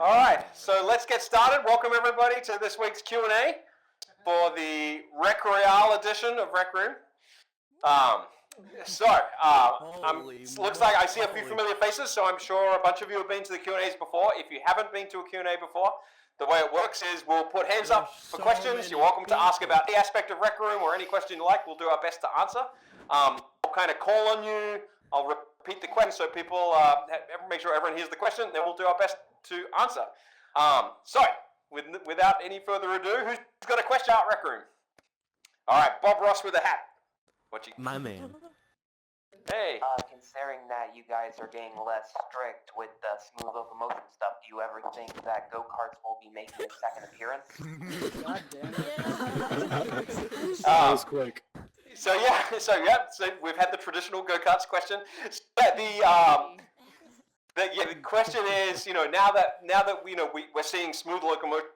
All right, so let's get started. Welcome everybody to this week's Q&A for the Royale edition of Rec Room. Looks like I see a few familiar faces, so I'm sure a bunch of you have been to the Q&As before. If you haven't been to a Q&A before, the way it works is we'll put hands up for questions. You're welcome to ask about the aspect of Rec Room or any question you like. We'll do our best to answer. I'll kind of call on you. I'll repeat the question so people make sure everyone hears the question. Then we'll do our best to answer. Without any further ado, who's got a question about Rec Room? All right, Bob Ross with a hat. My man. Hey. Considering that you guys are getting less strict with the smooth locomotion stuff, do you ever think that go-karts will be making a second appearance? God damn it. That was quick. So we've had the traditional go-karts question. The question is, now that we're seeing smooth locomotion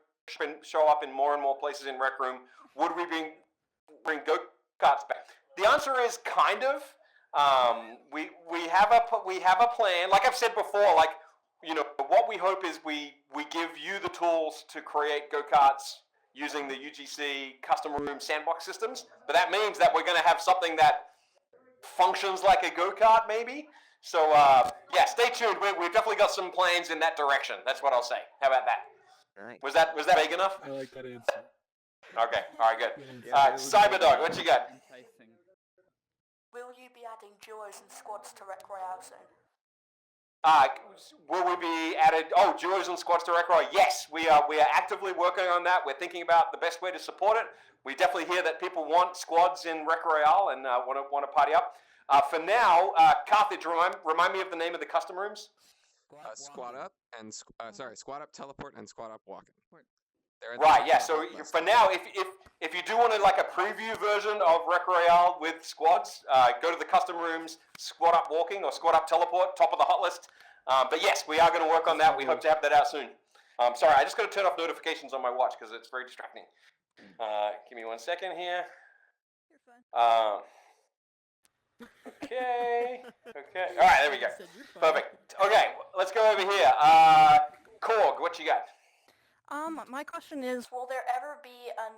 show up in more and more places in Rec Room, would we bring go-karts back? The answer is kind of. We have a plan. Like I've said before, what we hope is we give you the tools to create go-karts using the UGC custom room sandbox systems. But that means that we're going to have something that functions like a go-kart, maybe. So stay tuned. We've definitely got some plans in that direction. That's what I'll say. How about that? Right. Was that vague enough? I like that answer. Okay. All right. Good. Cyberdog, what you got? Will you be adding duos and squads to Royale soon? Will we be added? Oh, duos and squads to Royale? Yes, we are actively working on that. We're thinking about the best way to support it. We definitely hear that people want squads in Royale and want to party up. For now, Carthage, remind me of the name of the custom rooms. Squat up, teleport, and squat up walking. Right, yeah. So for now, if you do want to like a preview version of Royale with squads, go to the custom rooms, squat up walking or squat up teleport, top of the hot list. But yes, we are going to work on that. We hope to have that out soon. Sorry, I just got to turn off notifications on my watch because it's very distracting. Give me 1 second here. You're fine. Okay. All right, there we go. Perfect. Okay, let's go over here. Korg, what you got? My question is, will there ever be a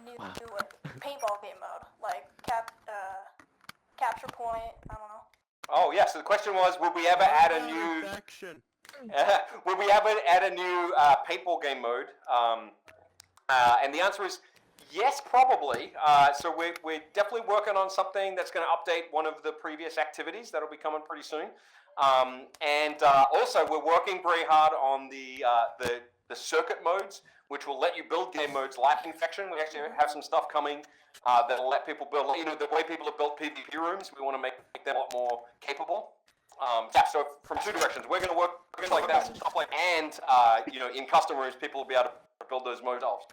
new paintball game mode, like capture point? I don't know. Oh yeah. So the question was, will we ever add a new? Will we ever add a new paintball game mode? And the answer is yes, probably. So we're definitely working on something that's going to update one of the previous activities that'll be coming pretty soon. Also, we're working very hard on the circuit modes, which will let you build game modes like Infection. We actually have some stuff coming that'll let people build, the way people have built PvP rooms. We want to make them a lot more capable. So from two directions, we're going to work like that, and in custom rooms, people will be able to build those modes themselves.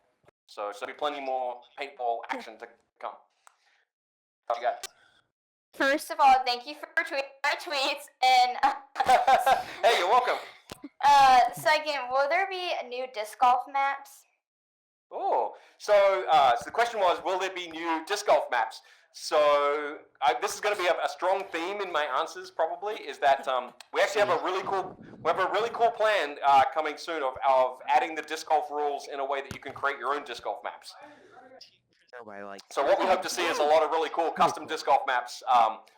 So there'll be plenty more paintball action to come. What you got? First of all, thank you for tweeting my tweets, and Hey, you're welcome. Second, will there be new disc golf maps? Oh, so the question was, will there be new disc golf maps? So this is going to be a strong theme in my answers. Probably is that we actually have a really cool plan coming soon of adding the disc golf rules in a way that you can create your own disc golf maps. So what we hope to see is a lot of really cool custom disc golf maps.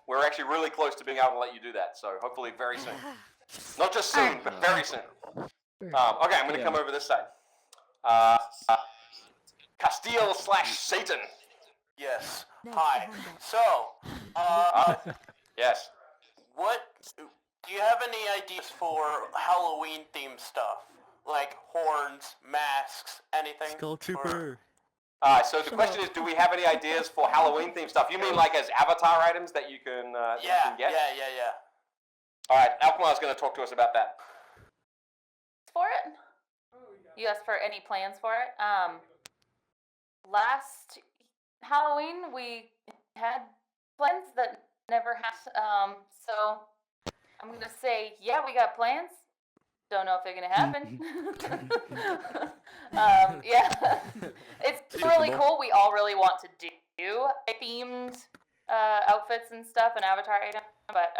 We're actually really close to being able to let you do that. So hopefully very soon. Not just soon, but very soon. Okay, I'm going to come over this side. Castile/Satan. Yes. Hi. So, Yes. what do you have any ideas for Halloween themed stuff? Like horns, masks, anything? Skull Trooper. So the question is, do we have any ideas for Halloween themed stuff? You mean like as avatar items that you can, Yeah. get? Yeah. All right, Alkmaar's going to talk to us about that. For it? You asked for any plans for it? Last Halloween we had plans that never happened. So I'm gonna say, yeah, we got plans. Don't know if they're gonna happen. Yeah, it's really cool. We all really want to do themed outfits and stuff and avatar items. but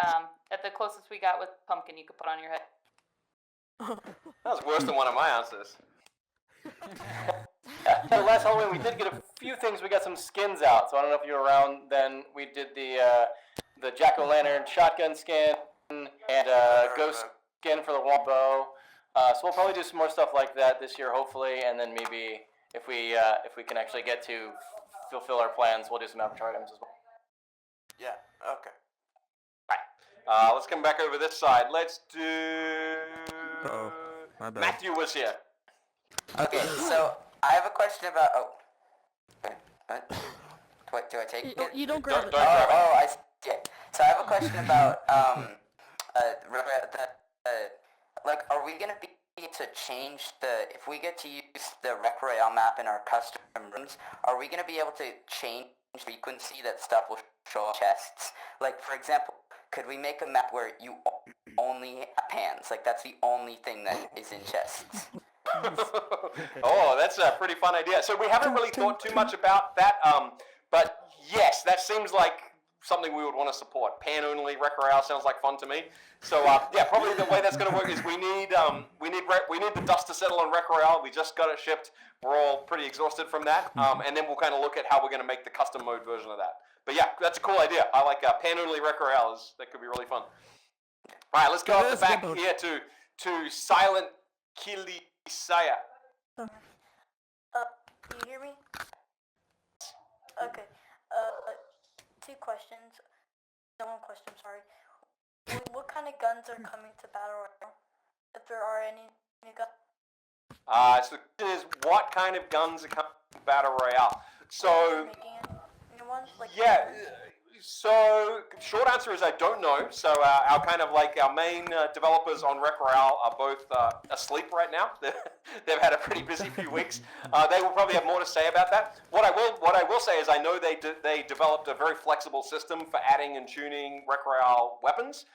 at the closest we got with pumpkin you could put on your head. That was worse than one of my answers. So last Halloween we did get a few things. We got some skins out. So I don't know if you were around then. We did the jack-o'-lantern shotgun skin and ghost skin for the wombo. So we'll probably do some more stuff like that this year, hopefully, and then maybe if we can actually get to fulfill our plans, we'll do some avatar items as well. Yeah. Okay. Let's come back over this side. Let's do... Uh-oh. My bad. Matthew was here. Okay, so I have a question about. Oh, what do I take? You don't grab it. Don't grab it. I see. Okay. So I have a question about like, are we gonna be to change if we get to use the Rec Royale map in our custom rooms? Are we gonna be able to change the frequency that stuff will show up chests? Like, for example, could we make a map where you only have pans? Like, that's the only thing that is in chests. Oh, that's a pretty fun idea. So we haven't really thought too much about that, but yes, that seems like something we would want to support. Pan-only Rec Royale sounds like fun to me. So yeah, probably the way that's going to work is we need the dust to settle on Rec Royale. We just got it shipped. We're all pretty exhausted from that, and then we'll kind of look at how we're going to make the custom mode version of that. But yeah, that's a cool idea. I like pan-only Rec Royale. That could be really fun. All right, let's go up the back here to Silent Kilisaya. Can you hear me? Okay. Two questions. No, one question, sorry. What kind of guns are coming to Battle Royale? If there are any new guns? So the question is, what kind of guns are coming to Battle Royale? So, Making new ones? Like yeah, so short answer is I don't know. So our kind of like our main developers on Rec Royale are both asleep right now. They've had a pretty busy few weeks. They will probably have more to say about that. What I will say is I know they developed a very flexible system for adding and tuning Rec Royale weapons.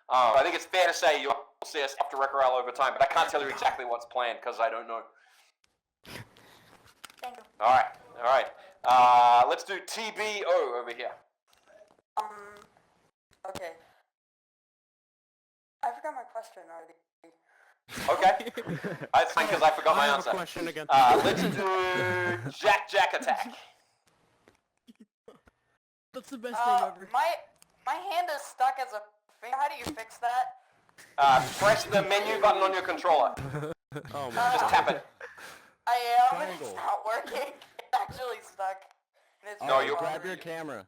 I think it's fair to say you'll see us after Rec Royale over time, but I can't tell you exactly what's planned because I don't know. Thank you. All right. Let's do TBO over here. Okay. I forgot my question already. Okay. That's fine because I forgot my answer. Question again. Let's do Jack Attack. That's the best thing ever. My hand is stuck as a finger. How do you fix that? Press the menu button on your controller. Oh my Just tap it. I am, but it's not working. It's actually stuck. And it's No, really you bothering grab your me. camera.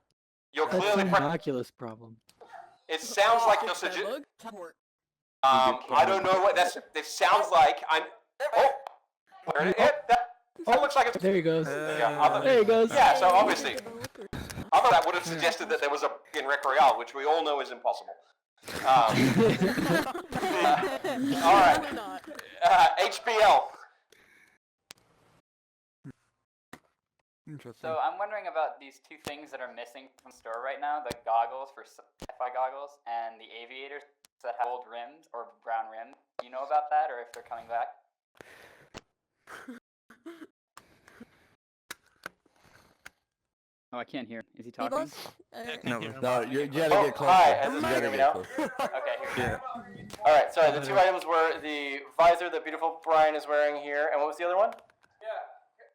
You're clearly an Oculus problem. It sounds like you're suggesting. I don't know what that's. It sounds like I'm. Oh, there it is. That looks like it's. There he goes. Yeah, There he goes. Yeah, so obviously, other that would have suggested that there was a bug in Rec Royale, which we all know is impossible. All right. HBL. Interesting. So I'm wondering about these two things that are missing from the store right now, the goggles for sci-fi goggles and the aviators that have gold rims or brown rims. Do you know about that or if they're coming back? Oh, I can't hear. Is he talking? No, you gotta get closer. Hi, You is gotta this get now? closer. Okay, here Yeah. Alright, sorry, the two items were the visor that beautiful Brian is wearing here, and what was the other one?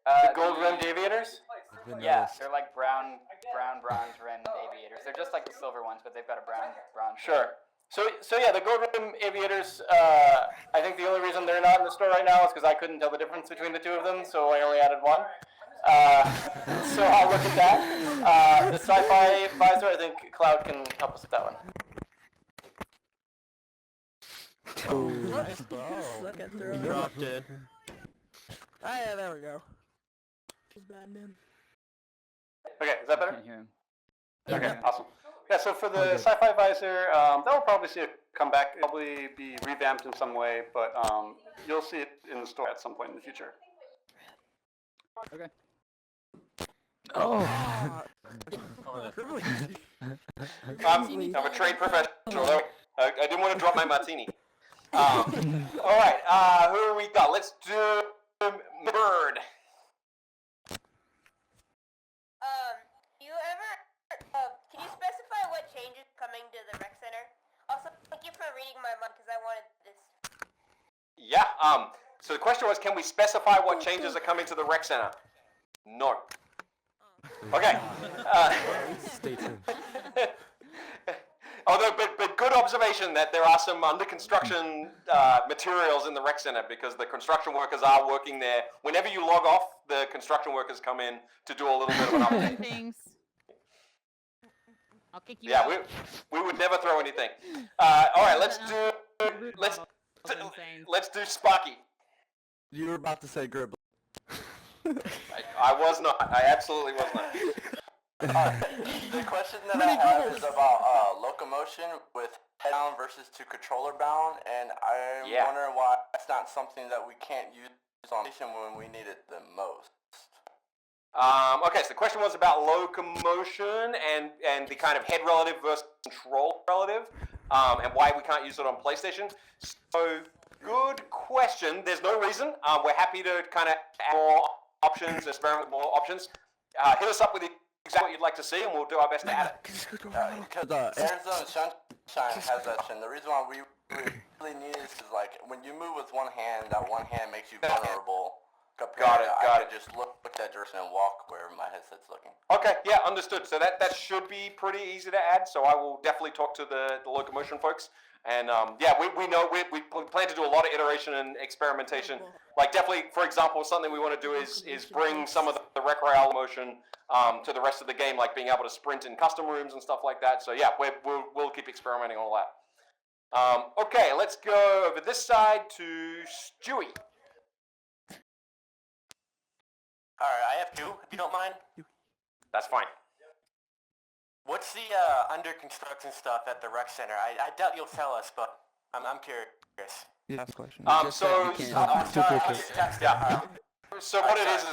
The gold rimmed aviators? Yeah, they're like brown bronze rimmed aviators. They're just like the silver ones, but they've got a bronze. Sure. So yeah, the gold rim aviators, I think the only reason they're not in the store right now is because I couldn't tell the difference between the two of them, so I only added one. So I'll look at that. The sci-fi visor, I think Cloud can help us with that one. Nice bow. Dropped it. Ah, yeah, there we go. Feels bad, man. Okay, is that better? Can't hear him. Okay, awesome. Yeah, so for the sci-fi visor, that will probably see it come back. It'll probably be revamped in some way, but you'll see it in the store at some point in the future. Okay. Oh. I'm a trained professional. I didn't want to drop my martini. All right, who we got? Let's do Bird. You ever, can you specify what changes coming to the Rex for reading my mind because I wanted this. Yeah. So the question was, can we specify what changes are coming to the rec center? No. Okay. Stay tuned. Although, but good observation that there are some under construction materials in the rec center because the construction workers are working there. Whenever you log off, the construction workers come in to do a little bit of an update. Things. I'll kick you Yeah, out. we would never throw anything. All right, let's do Sparky. You were about to say Gribble. I was not. I absolutely was not. The question that I have is about locomotion with head down versus to controller bound, and I'm wondering why it's not something that we can't use on station when we need it the most. Okay, so the question was about locomotion and the kind of head relative versus control relative, and why we can't use it on PlayStation. So, good question. There's no reason. We're happy to kind of add more options, experiment with more options. Hit us up with exactly what you'd like to see, and we'll do our best to add it. Because Arizona Sunshine has that, and the reason why we really need this is like when you move with one hand, that one hand makes you vulnerable. Got it. I could just look at that direction and walk where my headset's looking. Okay, yeah, understood. So that should be pretty easy to add. So I will definitely talk to the locomotion folks. And yeah, we know we plan to do a lot of iteration and experimentation. Like definitely, for example, something we want to do is bring some of the rec Royale motion to the rest of the game, like being able to sprint in custom rooms and stuff like that. So yeah, we'll keep experimenting on all that. Okay, let's go over this side to Stewie. Alright, I have two, if you don't mind. That's fine. What's the under construction stuff at the rec center? I doubt you'll tell us, but I'm curious. Yeah, that's a question. So what it is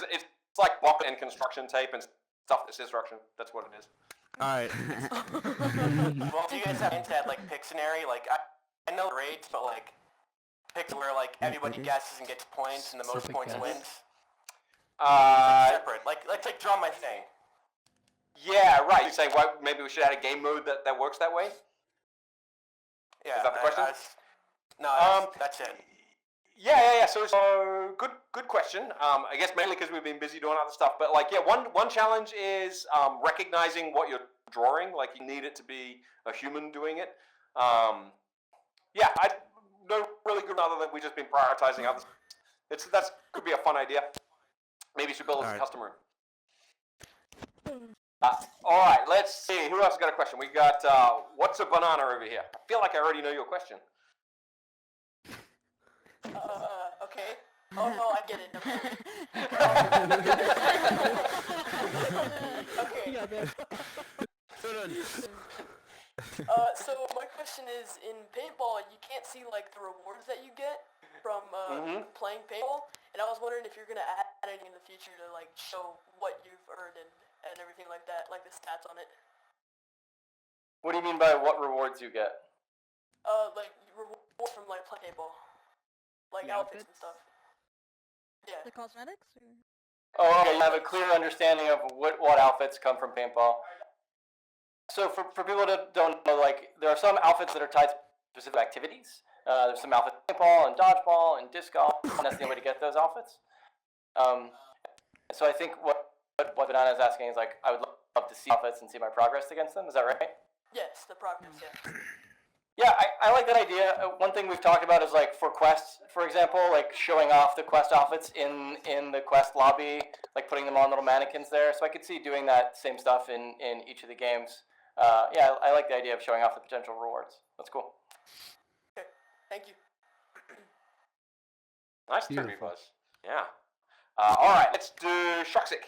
it's like block and construction tape and stuff that's instruction. That's what it is. Alright. Well, do you guys have into that like Pictionary? Like I know raids, but like picks where like everybody guesses and gets points and the most points wins. Separate. Like let's like draw my thing. Yeah, right. You're saying maybe we should add a game mode that works that way? Yeah. Is that the question? That's it. Yeah. So good question. I guess mainly because we've been busy doing other stuff. But like, yeah, one challenge is recognizing what you're drawing. Like, you need it to be a human doing it. Yeah, I no really good other than we've just been prioritizing others. That could be a fun idea. Maybe you should build as a customer. All right, let's see. Who else has got a question? We got what's a banana over here? I feel like I already know your question. Okay. Oh no, I get it. Okay. So my question is, in paintball, you can't see like the rewards that you get from playing paintball, and I was wondering if you're gonna add anything in the future to like show what you've earned and everything like that, like the stats on it. What do you mean by what rewards you get? Like rewards from like playing paintball, like outfits and stuff. Yeah. The cosmetics? Oh, okay. You have a clear understanding of what outfits come from paintball. So for people that don't know, like, there are some outfits that are tied to specific activities. There's some outfits in paintball and dodgeball and disc golf, and that's the only way to get those outfits. So I think what Banana is asking is, like, I would love to see outfits and see my progress against them. Is that right? Yes, the progress, yeah. Yeah, I like that idea. One thing we've talked about is, like, for quests, for example, like showing off the quest outfits in the quest lobby, like putting them on little mannequins there. So I could see doing that same stuff in each of the games. Yeah, I like the idea of showing off the potential rewards. That's cool. Okay, thank you. Nice turn, Buzz. Yeah. All right, let's do Shuxic.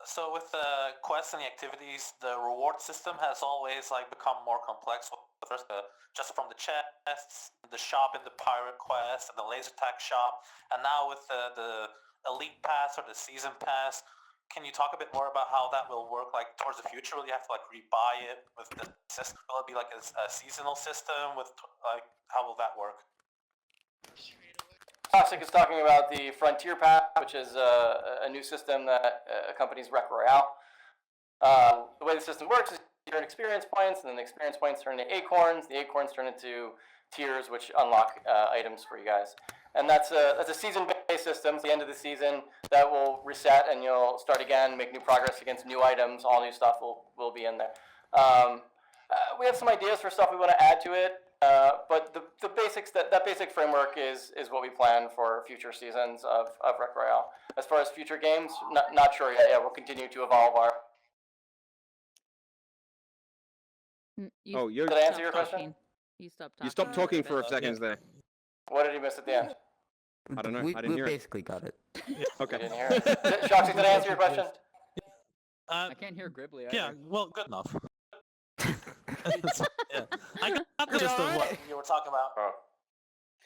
So with the quests and the activities, the reward system has always like become more complex. First, just from the chests, the shop in the pirate quest, and the laser tag shop, and now with the elite pass or the season pass. Can you talk a bit more about how that will work, like towards the future? Will you have to like rebuy it with the system? Will it be like a seasonal system with like how will that work? Toxic is talking about the Frontier Pass, which is a new system that accompanies Rec Royale. The way the system works is you turn experience points, and then the experience points turn into acorns. The acorns turn into tiers, which unlock items for you guys. And that's a season-based system. At the end of the season, that will reset, and you'll start again, make new progress against new items. All new stuff will be in there. We have some ideas for stuff we want to add to it, but the basics, that basic framework is what we plan for future seasons of Rec Royale. As far as future games, not sure yet. Yeah, we'll continue to evolve our. Did I answer your question? You stopped talking. You stopped talking for a second there. What did you miss at the end? I don't know. We I didn't hear it. basically got it. Okay. You didn't hear it. Shoxy, did I answer your question? I can't hear Gribbly. Yeah, either. well, good enough. Yeah. I got the gist of what you were talking about. Oh.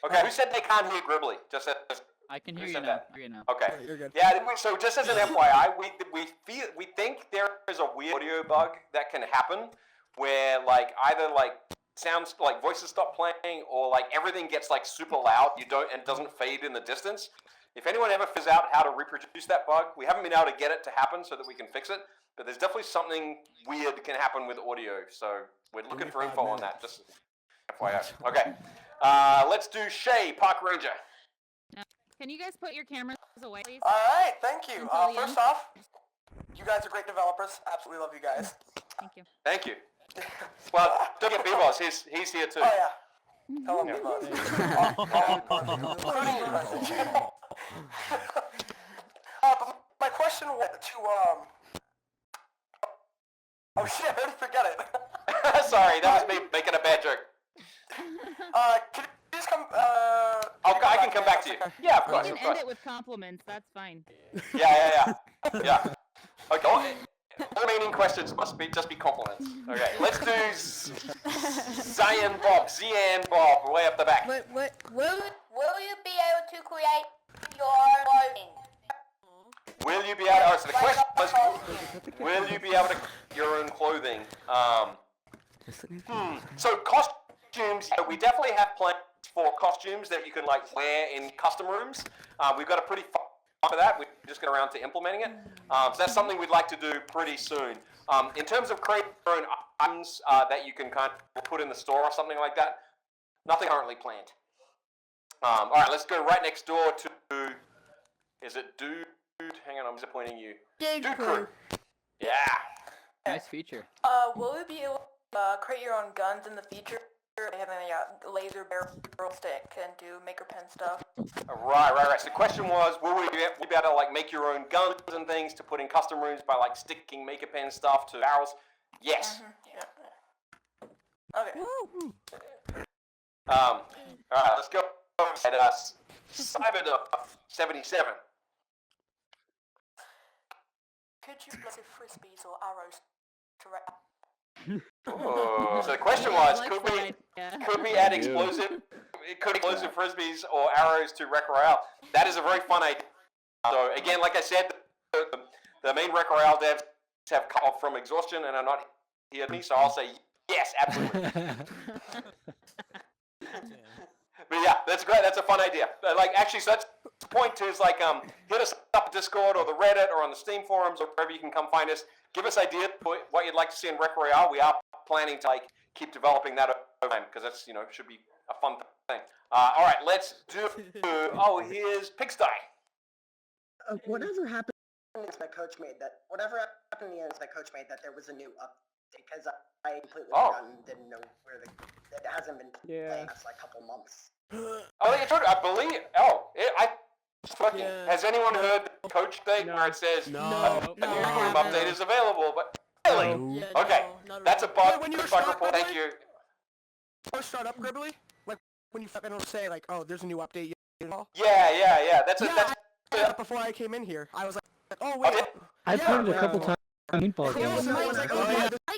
Okay, who said they can't hear Gribbly? Just I can who hear you said now. that? Hear you now. Okay. You're good. Yeah. So just as an FYI, we think there is a weird audio bug that can happen where like either like sounds like voices stop playing or like everything gets like super loud. And it doesn't fade in the distance. If anyone ever figures out how to reproduce that bug, we haven't been able to get it to happen so that we can fix it. But there's definitely something weird can happen with audio. So we're looking for info on that. Just FYI. Okay. Let's do Shay, Park Ranger. Can you guys put your cameras away, please? Alright, thank you. Until the First end. off, you guys are great developers. Absolutely love you guys. Thank you. Thank you. Well, don't get B-Boss. He's here too. Oh yeah. Tell him but my question was to oh shit, I didn't forget it. Sorry, that was me making a bad joke. Can you just come I can come back to you. Yeah, of You course, can of end course. it with compliments. That's fine. Yeah. Okay. All remaining questions must just be compliments. Okay, let's do Zian Bob, way up the back. Will you be able to create your clothing? Will you be able? So the question was, will you be able to create your own clothing? So costumes, we definitely have plans for costumes that you can like wear in custom rooms. We've got a pretty fun for that. We're just getting around to implementing it. So that's something we'd like to do pretty soon. In terms of creating your own items that you can kind of put in the store or something like that, nothing currently planned. All right, let's go right next door to, is it Dude? Hang on, I'm disappointing you. Dude Crew. Yeah. Nice feature. Will we be able to create your own guns in the future? Having a laser barrel stick and do maker pen stuff. Right. So the question was, will we be able to like make your own guns and things to put in custom rooms by like sticking maker pen stuff to barrels? Yes. Yeah. Okay. All right, let's go at Cyber 77. Could you place frisbees or arrows to So the question was, could we add explosive frisbees or arrows to Rec Royale? That is a very fun idea. So again, like I said, the main Rec Royale devs have cut off from exhaustion and are not here with me, so I'll say yes, absolutely. But yeah, that's great. That's a fun idea. Like actually, so that's the point too. Is like hit us up Discord or the Reddit or on the Steam forums or wherever you can come find us. Give us ideas what you'd like to see in Rec Royale. We are planning to like keep developing that over time because that's should be a fun thing. All right, let's do. Oh, here's Pigsty. Whatever happened is my coach made that. Whatever happened in the end is my coach made that there was a new update because I completely forgot and didn't know where it hasn't been playing us like a couple months. Oh, you're talking. I believe. Has anyone heard the coach thing where it says a new room update is available? But really, okay, that's a bug. When you Bug start report. Thank you. First start up Gribbly, like when you don't say like, oh, there's a new update. Yeah. That's before I came in here, I was like, oh wait. I've heard it a couple times on paintball games.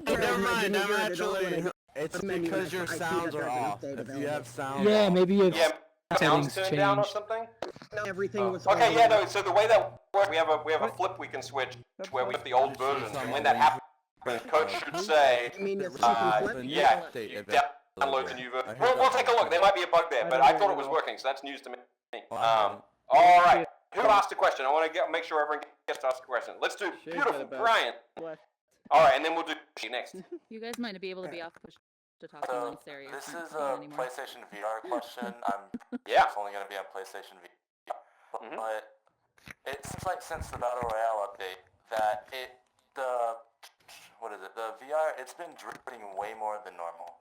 Never mind, I'm actually... It's because your sounds are off. If you have sound Yeah, maybe you have sounds settings turned down or changed. something. No, everything was. Okay, yeah, no. So the way that works, we have a flip we can switch where we have the old version, and when that happens, the coach should say, yeah, download the new version. We'll take a look. There might be a bug there, but I thought it was working, so that's news to me. All right. Who asked a question? I want to make sure everyone gets to ask a question. Let's do beautiful Brian. All right, and then we'll do next. You guys might be able to be off push to talk to So, one area. this is a PlayStation VR question. I'm Yeah. only going to be on PlayStation VR. But it seems like since the Battle Royale update that the VR, it's been dripping way more than normal.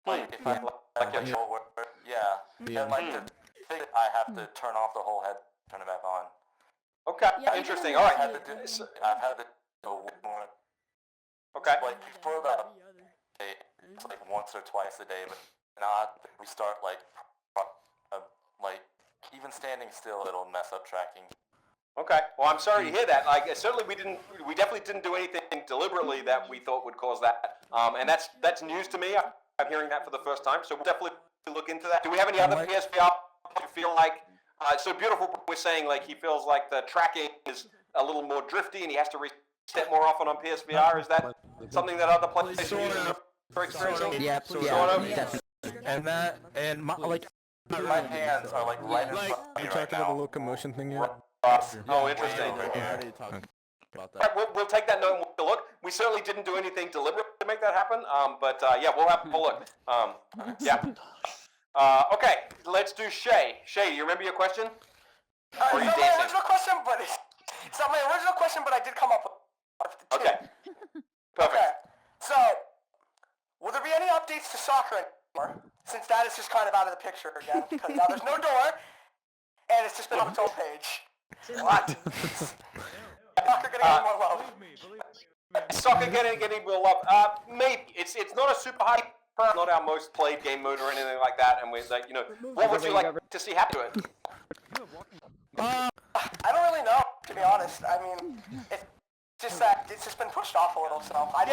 Like, if I and like the thing, I have to turn off the whole head, turn it back on. Okay, interesting. All right. I've had to go way more. Okay. Like before that, it's like once or twice a day, but now we start like even standing still, it'll mess up tracking. Okay. Well, I'm sorry to hear that. Like, certainly we definitely didn't do anything deliberately that we thought would cause that. And that's news to me. I'm hearing that for the first time, so we'll definitely look into that. Do we have any other PSVR you feel like? So Beautiful was saying like he feels like the tracking is a little more drifty and he has to reset more often on PSVR. Is that something that other players are experiencing? Yeah, sort of. And my hands are like right in front of me You right talked now. about the locomotion thing yet? Oh, interesting. about that. All right, we'll take that note and we'll look. We certainly didn't do anything deliberate to make that happen, but yeah, we'll have a look. Yeah. Okay, let's do Shay. Shay, you remember your question? Or are you It's not my dancing? original question, but it's not my original question, but I did come up with two. Okay. Perfect. Okay. So, will there be any updates to soccer anymore? Since that is just kind of out of the picture again, because now there's no door, and it's just been on its own page. What? Soccer getting any more love? Soccer getting more love. Maybe it's not a super high, not our most played game mode or anything like that. And we're like, what would you like to see happen to it? I don't really know, to be honest. I mean, it's just that it's just been pushed off a little, so I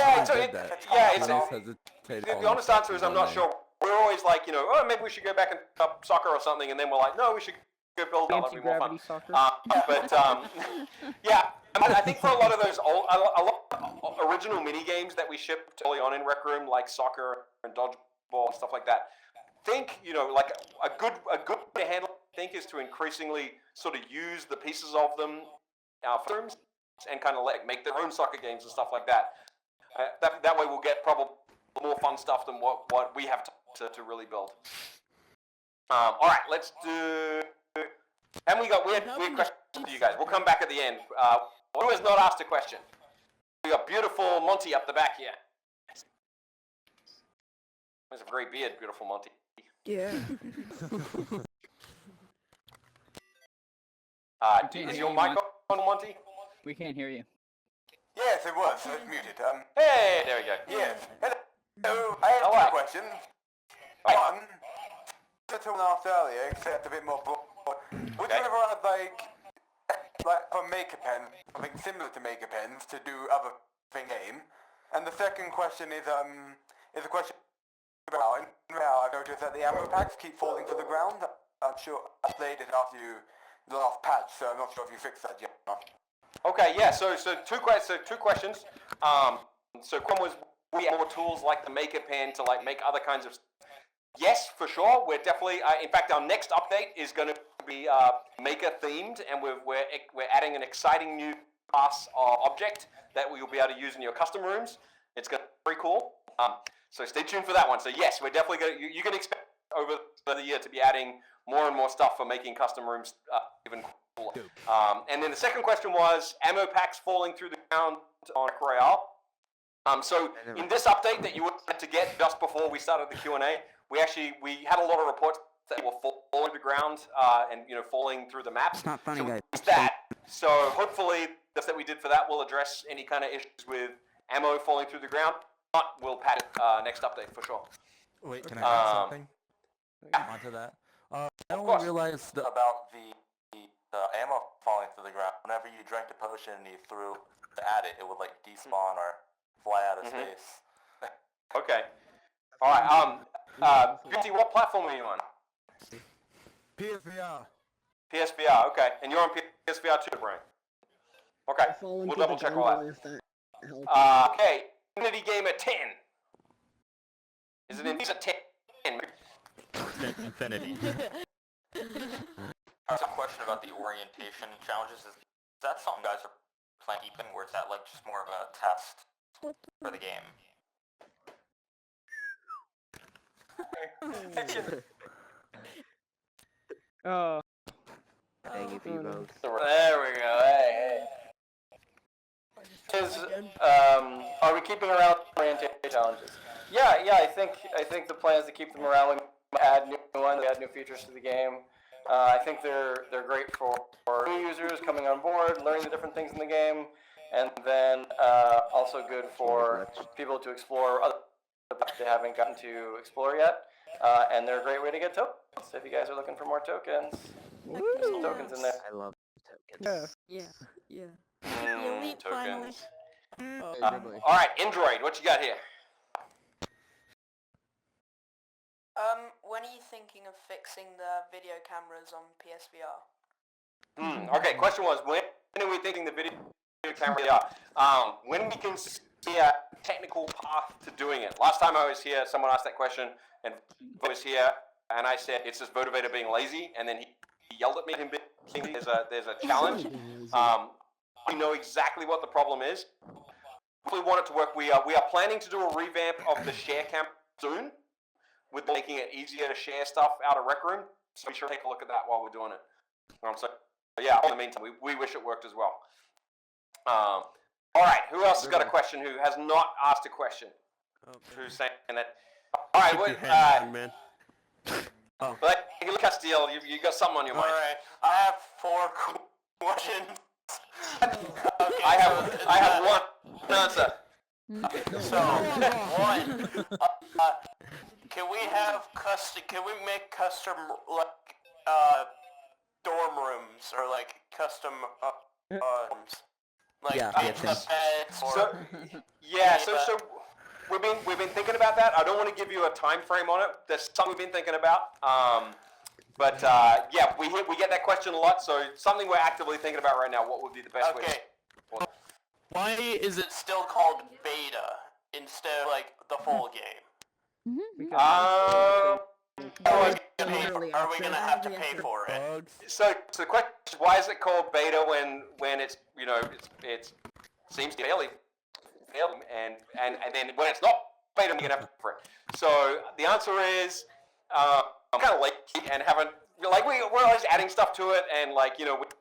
the honest answer is I'm not sure. We're always like, oh, maybe we should go back and up soccer or something, and then we're like, no, we should go build that. That'd be more fun. Yeah, I think for a lot of those a lot of original mini games that we shipped early on in Rec Room, like soccer and dodgeball and stuff like that, think like a good way to handle it, I think, is to increasingly sort of use the pieces of them for rooms and kind of make their own soccer games and stuff like that. That way we'll get probably more fun stuff than what we have to really build. All right, let's do. And we had questions for you guys. We'll come back at the end. Who has not asked a question? We got beautiful Monty up the back here. There's a great beard, beautiful Monty. Yeah. Is your mic on, Monty? We can't hear you. Yes, it was. It was muted. Hey, there we go. Yes. Hello. I have two questions. One, to someone asked earlier, except a bit more broad. Would you ever have like for maker pen, something similar to maker pens to do other thing game? And the second question is a question about now I've noticed that the ammo packs keep falling to the ground. I'm sure I played it after the last patch, so I'm not sure if you fixed that yet. Okay, yeah. So two questions. So one was, we have more tools like the maker pen to make other kinds of. Yes, for sure. We're definitely. In fact, our next update is going to be maker themed, and we're adding an exciting new class object that we will be able to use in your custom rooms. It's going to be very cool. So stay tuned for that one. So yes, we're definitely going to. You can expect over the year to be adding more and more stuff for making custom rooms even cooler. And then the second question was ammo packs falling through the ground on Royale. So in this update that you would have to get just before we started the Q&A, we had a lot of reports that were falling to the ground and falling through the map. It's not funny, guys. So hopefully the that we did for that will address any kind of issues with ammo falling through the ground. But we'll patch it next update for sure. Wait, can I add something onto that? I don't realize about the ammo falling to the ground. Whenever you drank a potion and you threw to add it, it would despawn or fly out of space. Okay. All right. Beauty, what platform are you on? PSVR. PSVR. Okay. And you're on PSVR too, Brian. Okay. We'll double check all that. Okay. Infinity Game at 10. Is it at 10? Infinity. I have a question about the orientation challenges. Is that something guys are plan keeping, or is that like just more of a test for the game? Oh. Thank you, Bebo. There we go. Hey. Are we keeping around orientation challenges? Yeah. I think the plan is to keep them around. We add new ones. We add new features to the game. I think they're great for new users coming on board, learning the different things in the game, and then also good for people to explore other parts they haven't gotten to explore yet. And they're a great way to get tokens. If you guys are looking for more tokens, there's some tokens in there. I love tokens. Yeah. Tokens. Gribbly. All right, Android, what you got here? When are you thinking of fixing the video cameras on PSVR? Okay, question was, when are we thinking the video camera are? When we can see a technical path to doing it. Last time I was here, someone asked that question, and I was here, and I said, it's just Votivator being lazy, and then he yelled at me, there's a challenge. We know exactly what the problem is. If we want it to work, we are planning to do a revamp of the share cam soon, with making it easier to share stuff out of Rec Room. So be sure to take a look at that while we're doing it. So yeah, in the meantime, we wish it worked as well. All right, who else has got a question who has not asked a question? Who's saying that? All right, man. But look at Steele, you got something on your mind. Alright, I have 4 questions. I have one answer. So, one, can we make custom, like, dorm rooms, or, like, custom, rooms? Like, pizza beds, or... So we've been thinking about that. I don't want to give you a time frame on it. There's something we've been thinking about. Yeah, we get that question a lot, so something we're actively thinking about right now. What would be the best way? Okay. Why is it still called beta instead of, like, the full game? Are we gonna have to pay for it? So the question is, why is it called beta when it's it seems fairly and then when it's not beta, you're gonna have to pay for it. So the answer is I'm kind of late and haven't we're always adding stuff to it, and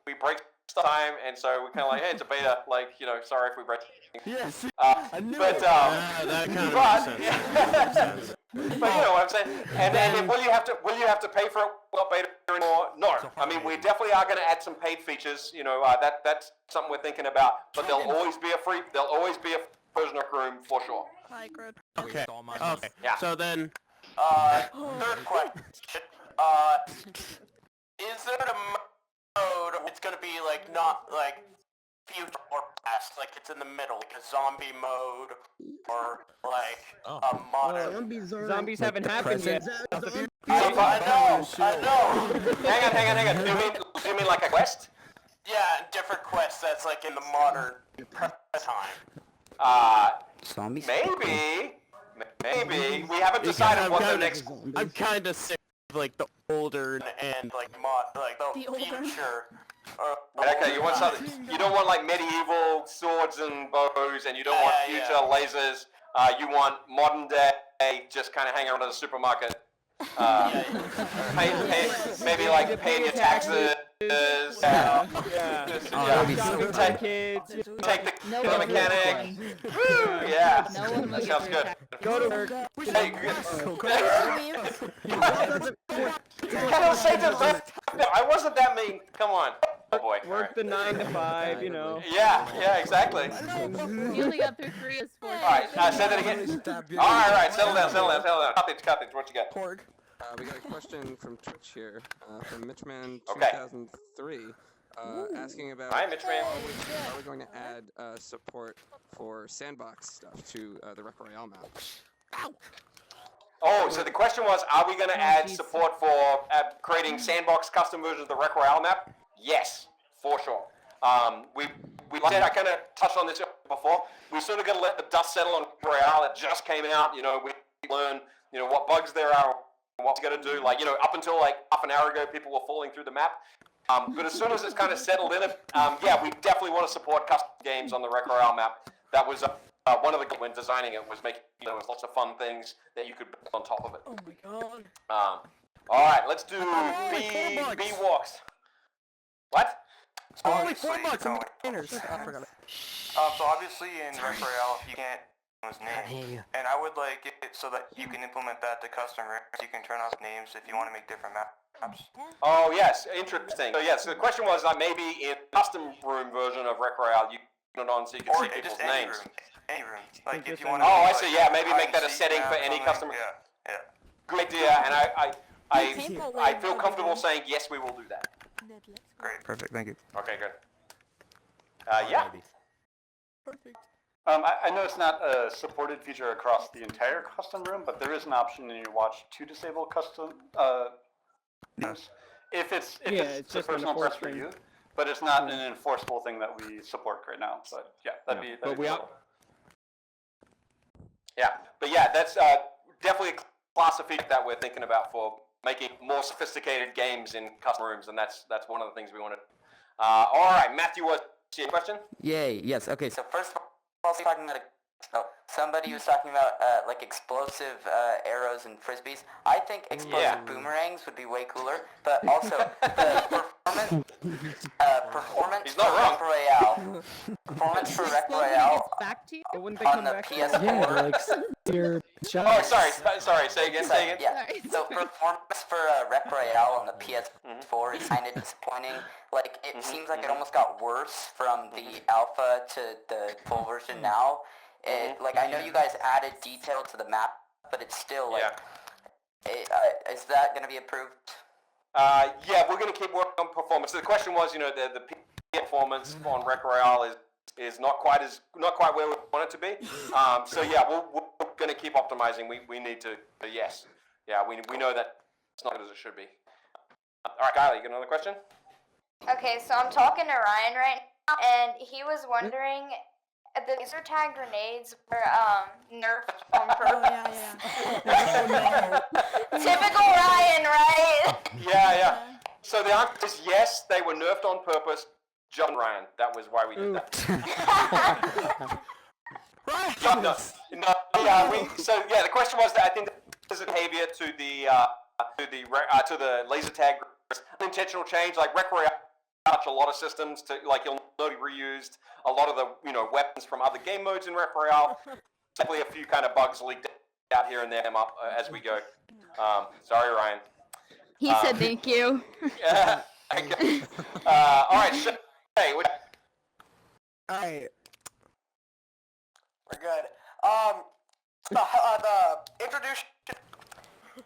we break stuff time, and so we're kind of like, hey, it's a beta, sorry if we break. Yes. I knew it. That kind of makes sense. But you know what I'm saying. And then will you have to pay for it? Well, beta anymore? No. I mean, we definitely are going to add some paid features. That's something we're thinking about. But there'll always be a version of Room for sure. Okay. Yeah. So then. Third question. Is there a mode it's going to be not future or past, it's in the middle, like a zombie mode, or a modern... Zombies haven't happened yet. I know! Hang on. Do you mean like a quest? Yeah, different quests that's in the modern time. Zombies? Maybe. We haven't decided what the next... I'm kind of sick of the older and the future... Okay, you want something. You don't want medieval swords and bows, and you don't want future lasers. You want modern day, just kind of hang around at the supermarket. Maybe paying your taxes. Take the mechanic. Woo! Yeah. That sounds good. Go to work. I wasn't that mean. Come on. Oh boy. Work the 9 to 5, Yeah, exactly. You only got through 3 is 4. Alright, say that again. Alright, settle down. Carthage, what you got? We got a question from Twitch here, from Mitchman 2003, asking about Hi, Mitchman. are we going to add support for sandbox stuff to the Rec Royale map? Oh, so the question was, are we going to add support for creating sandbox custom versions of the Rec Royale map? Yes, for sure. We said, I kind of touched on this before. We sort of got to let the dust settle on Royale. It just came out. We learn, what bugs there are, what we got to do. Up until half an hour ago, people were falling through the map. But as soon as it's kind of settled in, yeah, we definitely want to support custom games on the Rec Royale map. That was one of the when designing it was making there was lots of fun things that you could build on top of it. Oh my god. All right, let's do B walks. What? Only $4 in containers. I forgot it. So obviously in Rec Royale, you can't his name, and I would like it so that you can implement that to custom rooms. You can turn off names if you want to make different maps. Oh yes, interesting. So yes, the question was maybe in custom room version of Rec Royale you put it on so you can see people's names. Any room. Like if you want to. Oh, I see. Yeah, maybe make that a setting for any customer. Yeah. Good idea, and I feel comfortable saying yes, we will do that. Great. Perfect. Thank you. Okay, good. Yeah. Perfect. I know it's not a supported feature across the entire custom room, but there is an option in your watch to disable custom rooms if it's just a personal preference for you. But it's not an enforceable thing that we support right now. But yeah, that'd be cool. Yeah, but yeah, that's definitely a class of feature that we're thinking about for making more sophisticated games in custom rooms, and that's one of the things we want to. All right, Matthew, what's your question? Yay! Yes. Okay. So first of all, talking about somebody was talking about like explosive arrows and frisbees. I think explosive boomerangs would be way cooler, but also the performance He's not for wrong. Rec Royale. Performance for Rec Royale on the PS4. Yeah, like your Oh, sorry. Say again. Yeah. So performance for Rec Royale on the PS4 is kind of disappointing. Like it seems like it almost got worse from the alpha to the full version now. Like I know you guys added detail to the map, but it's still like. Is that going to be approved? Yeah, we're going to keep working on performance. So the question was, the performance on Rec Royale is not quite where we want it to be. So yeah, we're going to keep optimizing. We need to. Yes. Yeah, we know that it's not as it should be. All right, Kylie, you got another question? Okay, so I'm talking to Ryan right now, and he was wondering. The laser tag grenades were nerfed on purpose. Typical Ryan, right? Yeah. So the answer is yes, they were nerfed on purpose. John Ryan, that was why we did that. The question was that I think this is behavior to the laser tag unintentional change, like Rec Royale. Touch a lot of systems to you'll notice reused a lot of the weapons from other game modes in Rec Royale. Definitely a few kind of bugs leaked out here and there as we go. Sorry, Ryan. He said thank you. Yeah. Okay. All right. Hey. All right. We're good.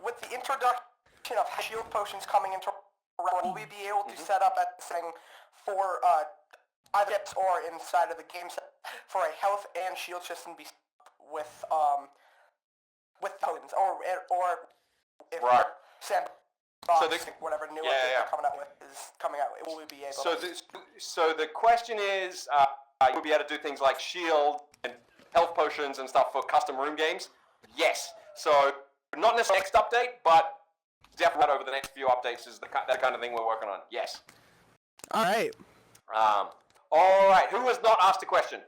With the introduction of shield potions coming into. Will we be able to set up a setting for objects or inside of the game set for a health and shield system be with tokens or if whatever new update they're coming out with is coming out, will we be able So the question is, will we be able to do things like shield and health potions and stuff for custom room games? Yes. So not necessarily next update, but definitely over the next few updates is the kind of thing we're working on. Yes. All right. All right. Who has not asked a question?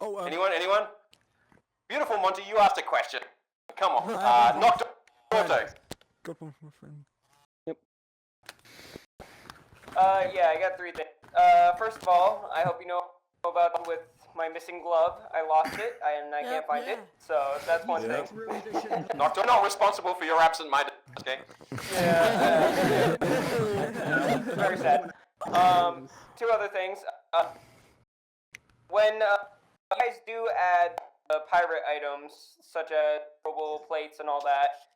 Oh. Anyone? Beautiful, Monty. You asked a question. Come on. Nocturne. Good one, my friend. Yep. Yeah, I got 3 things. First of all, I hope you know about with my missing glove. I lost it, and I can't find it. So that's one thing. Nocturne, not responsible for your absent-minded. Okay. Yeah. Very sad. 2 other things. When you guys do add pirate items, such as mobile plates and all that,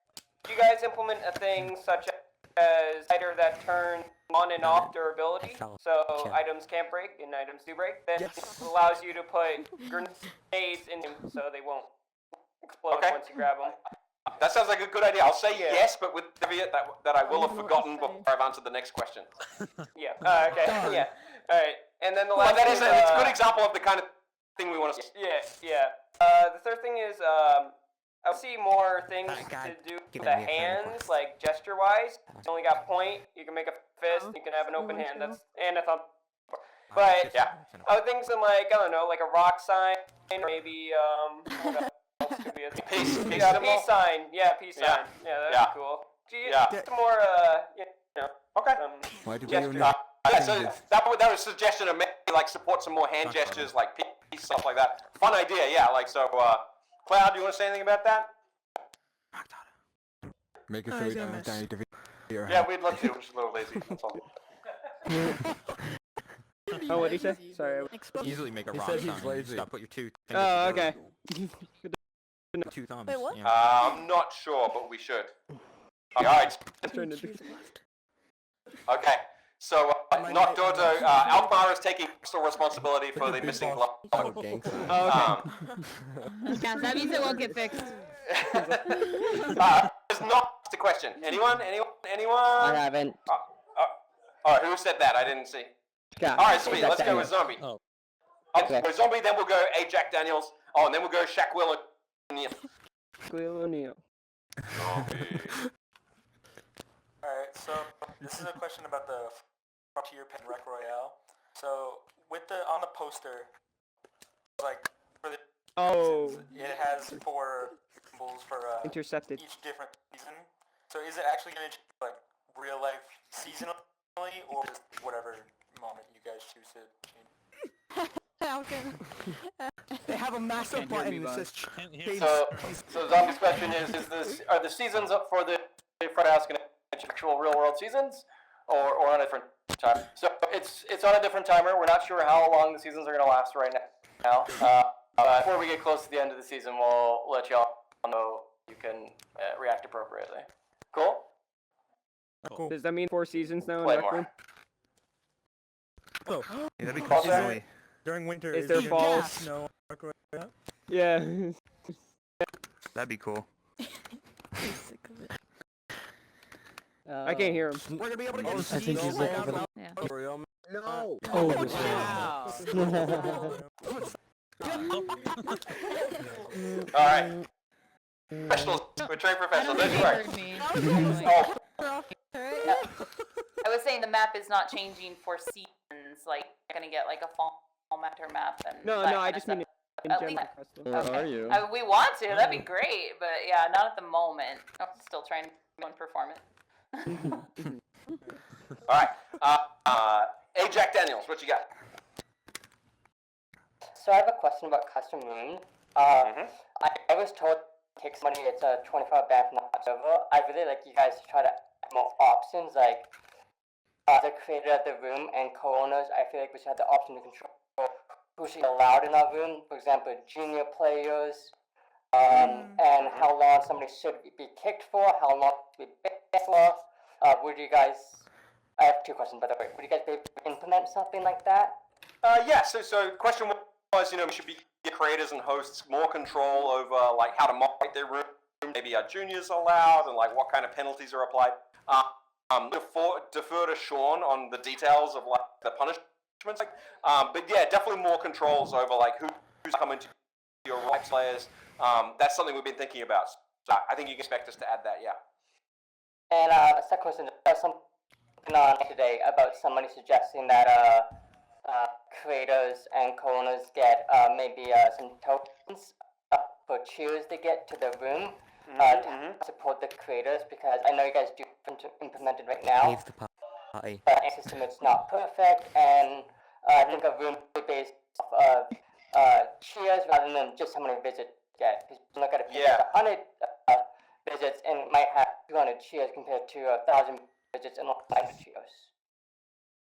do you guys implement a thing such as lighter that turns on and off durability, so items can't break and items do break? Then allows you to put grenades in them so they won't explode once you grab them. That sounds like a good idea. I'll say yes, but with the caveat that I will have forgotten before I've answered the next question. Yeah. Okay. Yeah. All right. And then the last. It's a good example of the kind of thing we want to see. Yeah. The third thing is I'll see more things to do with the hands, like gesture-wise. You only got point. You can make a fist. You can have an open hand. And a thumb. But other things in like I don't know, like a rock sign, or maybe what else could be a peace sign. Yeah, peace sign. Yeah, that'd be cool. Some more okay. Why do gestures. So that was a suggestion of maybe like support some more hand gestures, like peace, stuff like that. Fun idea, yeah. Like so, Cloud, do you want to say anything about that? Make it so we don't have Danny DeVito. Yeah, we'd love to. We're just a little lazy. That's all. Oh, what did he say? Sorry. Easily make a rock sign. He's lazy. Put your two. Oh, okay. Two thumbs. Wait, what? I'm not sure, but we should. All right. Okay. So, not Dodo. Alkmaar is taking personal responsibility for the missing glove. Oh, okay. Yeah, that means it won't get fixed. It's not the question. Anyone? I haven't. Alright, who said that? I didn't see. Alright, sweet. Let's go with Zombie. Oh. Okay. Zombie, then we'll go Jack Daniels. Oh, and then we'll go Shaquille O'Neal. Shaquille O'Neal. Alright, so this is a question about the Frontier Pen Rec Royale. So with on the poster, like for the it has 4 symbols for intercepted each different season. So is it actually going to change like real life seasonally, or just whatever moment you guys choose to change? They have a massive button that says change. So Zombie's question is are the seasons up for the front house going to change actual real world seasons, or on a different time? So it's on a different timer. We're not sure how long the seasons are going to last right now. Before we get close to the end of the season, we'll let y'all know you can react appropriately. Cool? Cool. Does that mean 4 seasons now in Play Rec more. Room? Oh, yeah, that'd be cool. Okay. During winter, Is there falls? snow? Yeah. That'd be cool. I can't hear him. We're gonna be able to get I think he's looking for the... No. Oh, this Alright. Professionals. We're trained professionals. That's right. Oh. I was saying the map is not changing for seasons. Like, you're gonna get like a fall matter map and No, that I kind of just stuff. mean in At general. least- Preston. Where are you? we want to. That'd be great, but yeah, not at the moment. I'm still trying to perform it. Alright. Jack Daniels, what you got? So I have a question about custom rooms. I was told it takes money, it's a 24-hour ban from the server. I really like you guys to try to add more options, like the creator of the room and co-owners. I feel like we should have the option to control who should be allowed in our room. For example, junior players, and how long somebody should be kicked for, how long to be banned for. Would you guys... I have 2 questions, by the way. Would you guys be able to implement something like that? Yeah, so question was, we should be creators and hosts more control over, like, how to moderate their room, maybe are juniors allowed, and, like, what kind of penalties are applied. Defer to Sean on the details of, like, the punishments. But, yeah, definitely more controls over, like, who's coming to your rights players. That's something we've been thinking about. So I think you can expect us to add that, yeah. And a second question, there's something on today about somebody suggesting that creators and co-owners get maybe some tokens for cheers to get to the room to support the creators, because I know you guys do implement it right now. Leave the party. But the system it's not perfect, and I think a room based off of cheers rather than just how many visits you get. Because you look at it, 100 visits and it might have 200 cheers compared to 1,000 visits and 500 cheers.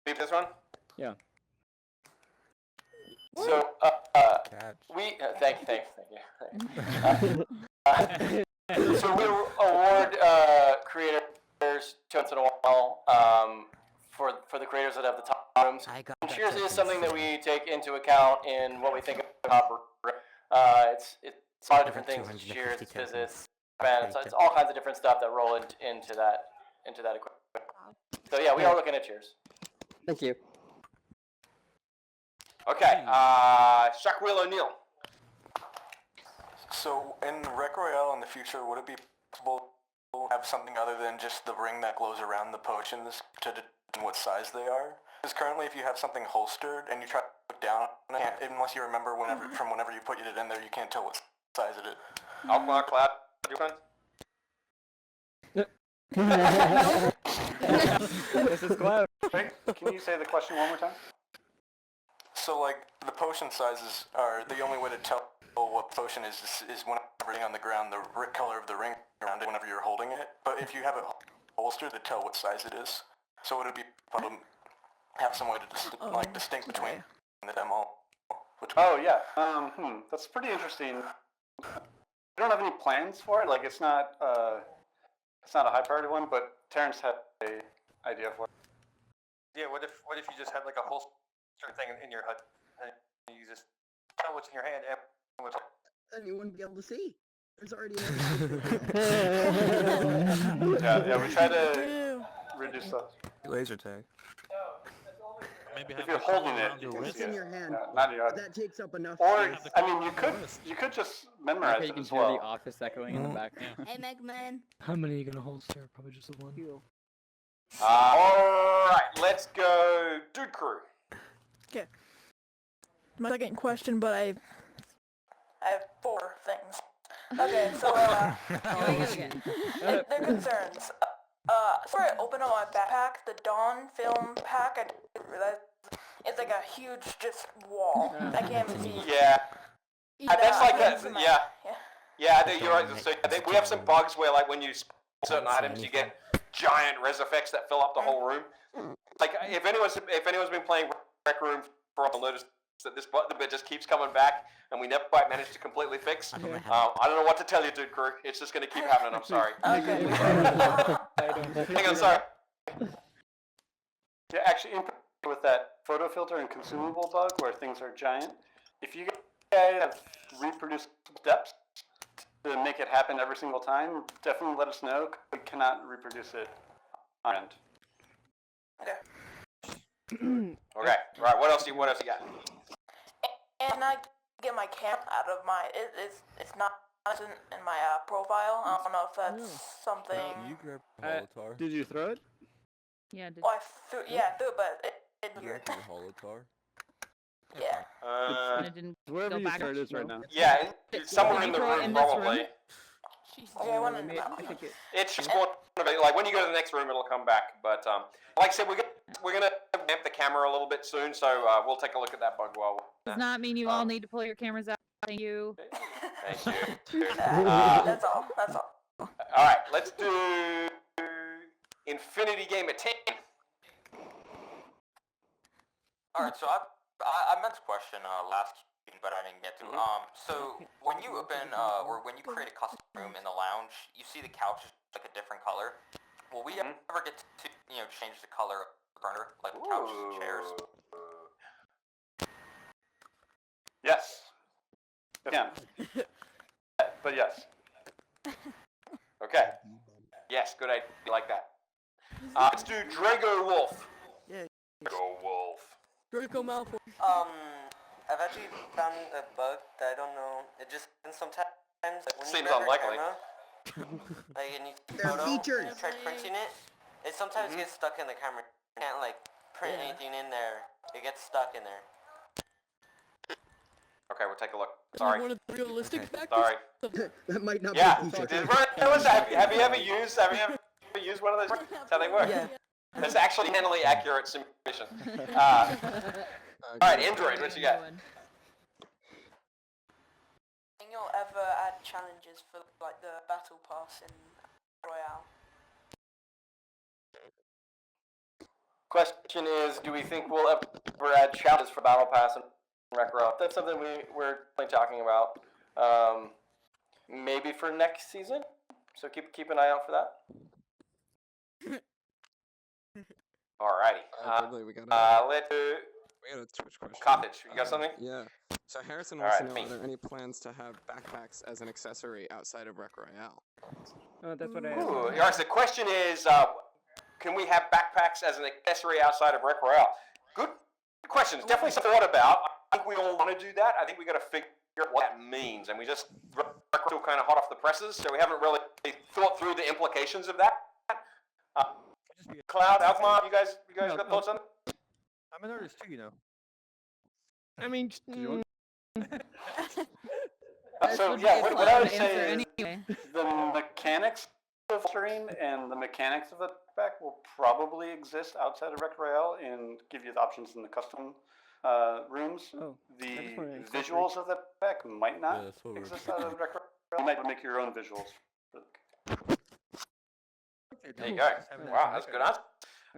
Beep this one? Yeah. So, we thank you. So we award creators once in a while for the creators that have the top rooms. And cheers is something that we take into account in what we think of top. It's a lot of different things. It's cheers, it's visits, it's all kinds of different stuff that roll into that equipment. So yeah, we are looking at cheers. Thank you. Okay, Shaquille O'Neal. So in Rec Royale in the future, would it be possible to have something other than just the ring that glows around the potions to what size they are. Because currently, if you have something holstered and you try to put down, unless you remember whenever you put it in there, you can't tell what size it is. Alkmaar, Cloud, your friend? This is Cloud. Can you say the question one more time? So, like, the potion sizes are the only way to tell what potion is whenever you're on the ground, the color of the ring around it whenever you're holding it. But if you have it holstered, to tell what size it is. So would it be problem have some way to distinct between the demo? Oh yeah. That's pretty interesting. We don't have any plans for it. Like it's not a high priority one, but Terrence had a idea for it. Yeah. What if you just had like a holster thing in your HUD, and you just tell what's in your hand and what's. Then you wouldn't be able to see. There's already. Yeah. We try to reduce that. Laser tag. Maybe if you're holding it, you can It's see in it. your hand. Yeah, not in your That takes up enough. Or space. I mean, you could just memorize Okay, you it can as hear well. the office echoing in the back. Hey, Megman. How many are you gonna holster? Probably just the one. All right, let's go, Dude Crew. Okay. My second question, but I have 4 things. Okay, so they're concerns. Before I open up my backpack, the Dawn film pack, I didn't realize it's like a huge just wall. I can't even see. Yeah. That's like I that. Yeah. Yeah, I think you're right. So we have some bugs where, like, when you spell certain items, you get giant res effects that fill up the whole room. Like, if anyone's been playing Rec Room, you'll notice that this bit just keeps coming back, and we never quite managed to completely fix. I don't know what to tell you, Dude Crew. It's just going to keep happening. I'm sorry. Okay. Hang on, sorry. Yeah, actually, with that photo filter and consumable bug where things are giant, if you guys have reproducible steps to make it happen every single time, definitely let us know. We cannot reproduce it on our end. Okay. All right. What else you got? And I get my camp out of my. It's not in my profile. I don't know if that's something. You grab Holotar. Did you throw it? Yeah. Well, I threw it, but it You grab your Holotar. Yeah. And it didn't Wherever go you back. throw it is right now. Yeah, somewhere in the throw it room, in this probably. room? Okay, one in I think it. It's just one of it. Like when you go to the next room, it'll come back. But like I said, we're gonna amp the camera a little bit soon, so we'll take a look at that bug while. Does not mean you all need to pull your cameras out. Thank you. Thank you. That's all. That's all. All right, let's do Infinity Gamer 10. All right, so I meant to question last, but I didn't get to. So when you open or when you create a custom room in the lounge, you see the couch is like a different color. Will we ever get to change the color of the burner, like the couches and chairs? Yes. Yeah. But yes. Okay. Yes, good idea. I like that. Let's do Drago Wolf. Yeah. Go Wolf. Draco Malfoy. I've actually found a bug that I don't know. It just happens sometimes. Like when Seems you grab your unlikely. camera, like and you They're photo, features. and you try printing it, it sometimes gets stuck in the camera. You can't like print anything in there. It gets stuck in there. Okay, we'll take a look. Sorry. One of the realistic factors. Sorry. That might not Yeah. be a feature. Have you ever used one of those? That's how they work. Yeah. It's actually handily accurate simulation. All right, Android, what you got? Think you'll ever add challenges for like the battle pass in Royale? Question is, do we think we'll ever add challenges for Battle Pass and Rec Royale? That's something we're talking about. Maybe for next season. So keep an eye out for that. Alrighty. We got a Twitch question. Cottage, you got something? Yeah. So Harrison wants to know, me. are there any plans to have backpacks as an accessory outside of Rec Royale? Oh, that's what I Ooh, asked. alright, so the question is, can we have backpacks as an accessory outside of Rec Royale? Good question. It's definitely thought about. I think we all want to do that. I think we got to figure out what that means, and we just still kind of hot off the presses, so we haven't really thought through the implications of that. Cloud, Alkmaar, you guys got thoughts on it? I'm an artist too, you know. I mean, So yeah, what I would say is the mechanics of stream and the mechanics of the back will probably exist outside of Rec Royale and give you the options in the custom rooms. The visuals of the back might not exist out of Rec Royale. You might make your own visuals. There you go. Wow, that's a good answer.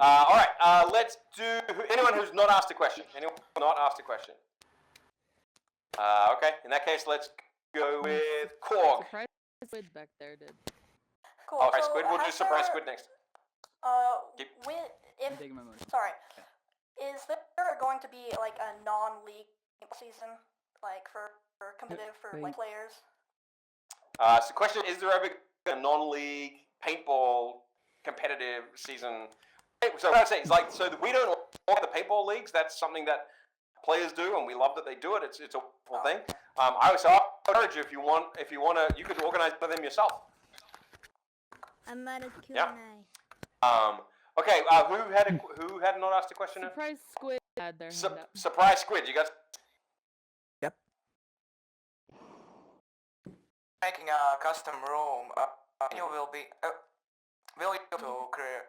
All right, let's do anyone who's not asked a question. Anyone not asked a question? Okay, in that case, let's go with Korg. Surprise Squid back there did. Cool. All right, so Squid. We'll do surprise Squid next. Sorry, is there going to be like a non-league season, like for competitive for like players? So the question is there ever a non-league paintball competitive season? So what I would say is like, so that we don't order the paintball leagues. That's something that players do, and we love that they do it. It's a wonderful thing. I would encourage you if you want to, you could organize for them yourself. I'm mad at Q&A. Yeah. Okay. Who had not asked a question? Surprise Squid had their hand up. Surprise Squid. You guys. Yep. Making a custom room. You will be will you to create